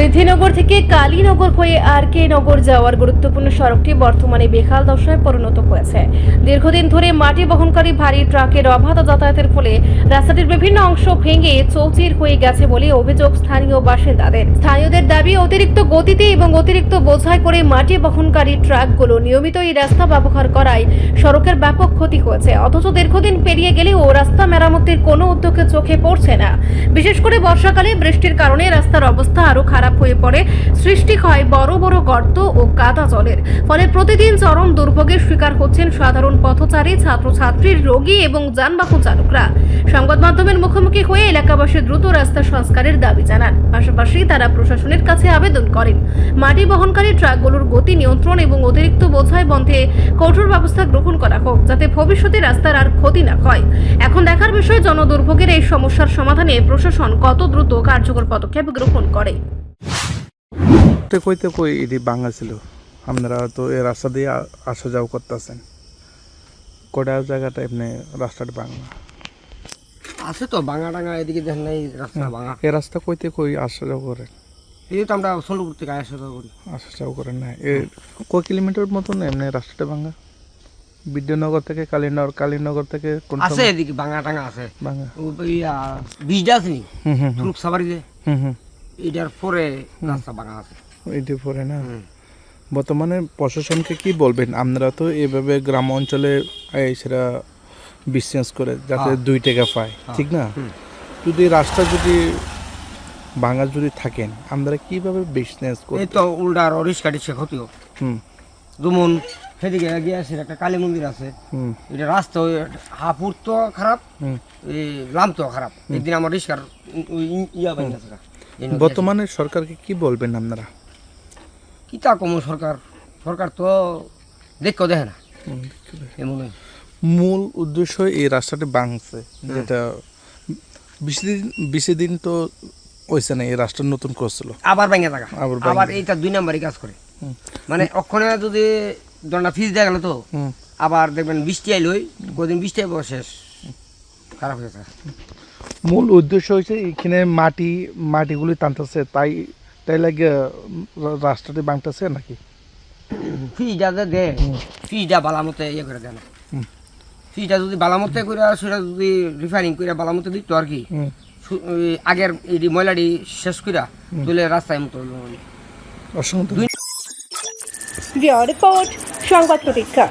বৃদ্ধিনগর থেকে কালীনগর হয়ে আর.কে. নগর যাওয়ার গুরুত্বপূর্ণ সড়কটি বর্তমানে বেহাল দশায় পরিণত হয়েছে। দীর্ঘদিন ধরে মাটি বহনকারী ভারী ট্রাকের অবাধ যাতায়াতের ফলে রাস্তাটির বিভিন্ন অংশ ভেঙে চৌচির হয়ে গেছে বলে অভিযোগ স্থানীয় বাসিন্দাদের। স্থানীয়দের দাবি, অতিরিক্ত গতিতে এবং অতিরিক্ত বোঝাই করে মাটি বহনকারী ট্রাকগুলো নিয়মিত এই রাস্তা ব্যবহার করায় সড়কের ব্যাপক ক্ষতি হয়েছে। অথচ দীর্ঘদিন পেরিয়ে গেলেও রাস্তা মেরামতের কোনো উদ্যোগ চোখে পড়ছে না। বিশেষ করে বর্ষাকালে বৃষ্টির কারণে রাস্তার অবস্থা আরো খারাপ হয়ে পড়ে, সৃষ্টি হয় বড় বড় গর্ত ও কাদা জলের। ফলে প্রতিদিন চরম দুর্ভোগের শিকার হচ্ছেন সাধারণ পথচারী, ছাত্রছাত্রী, রোগী এবং যানবাহন চালকরা। সংবাদ মাধ্যমের মুখোমুখি হয়ে এলাকাবাসী দ্রুত রাস্তা সংস্কারের দাবি জানান। পাশাপাশি তারা প্রশাসনের কাছে আবেদন করেন মাটি বহনকারী ট্রাকগুলোর গতি নিয়ন্ত্রণ এবং অতিরিক্ত বোঝাই বন্ধে কঠোর ব্যবস্থা গ্রহণ করা হোক, যাতে ভবিষ্যতে রাস্তার আর ক্ষতি না হয়। এখন দেখার বিষয়, জনদুর্ভোগের এই সমস্যার সমাধানে প্রশাসন কত দ্রুত কার্যকর পদক্ষেপ গ্রহণ করে। কইতে কই এটি ভাঙা ছিল, আপনারা তো এই রাস্তা দিয়ে আসা যাওয়া করতেছেন, কটা জায়গাটা এমনি রাস্তাটা ভাঙা আছে তো ভাঙা টাঙা, এদিকে দেখেন এই রাস্তা ভাঙা। এই রাস্তা কইতে কই আসা যাওয়া করেন? এই তো আমরা সোনপুর থেকে আসা যাওয়া করি। আসা যাওয়া করেন না? কয় কিলোমিটার মতন এমনি রাস্তাটা ভাঙা? বিদ্যানগর থেকে কালীনগর, কালীনগর থেকে কোন আছে এদিকে ভাঙা টাঙা আছে। ভাঙা বীজটা আছে নি ফুলুক সাবারি যে হুম এটার পরে রাস্তা ভাঙা আছে। এইটি পরে না? বর্তমানে প্রশাসনকে কি বলবেন? আপনারা তো এভাবে গ্রাম অঞ্চলে সেটা বিজনেস করে যাতে 2 টাকা পায়, ঠিক না? যদি রাস্তা যদি ভাঙা যদি থাকেন, আপনারা কিভাবে বিজনেস করেন? এই তো উল্টা আর রিক্সা টিক্সা ক্ষতিও। যেমন সেদিকে গিয়ে আছে একটা কালী মন্দির আছে, এটা রাস্তা হাফুর তো খারাপ, এই লাম তো খারাপ। একদিন আমার রিক্সার ইয়া বাইন আছে। বর্তমানে সরকারকে কি বলবেন আপনারা? কি তা কম, সরকার তো দেখো দেখে না। এমন মূল উদ্দেশ্য এই রাস্তাটি ভাঙছে, যেটা বেশি দিন তো হয়েছে না, এই রাস্তা নতুন করছিল, আবার ভেঙে থাকা, আবার এইটা 2 নাম্বারই কাজ করে। মানে ওখানে যদি দন্ডা ফিস দেওয়া গেল তো আবার দেখবেন বৃষ্টি আইলই, কদিন বৃষ্টি আইব শেষ খারাপ হয়ে যায়। মূল উদ্দেশ্য হয়েছে এখানে মাটিগুলি টানতেছে, তাই লাগে রাস্তাটি ভাঙতেছে নাকি? ফিসটা দে, ফিসটা বালামতে ইয়ে করে দেয় না। ফিসটা যদি বালামতে করে, সেটা যদি রিফাইনিং করে বালামতে দিত আর কি, আগের এই ময়লাটি শেষ করে তুলে রাস্তায় মতো রিপোর্ট সংবাদ প্রতীক্ষা।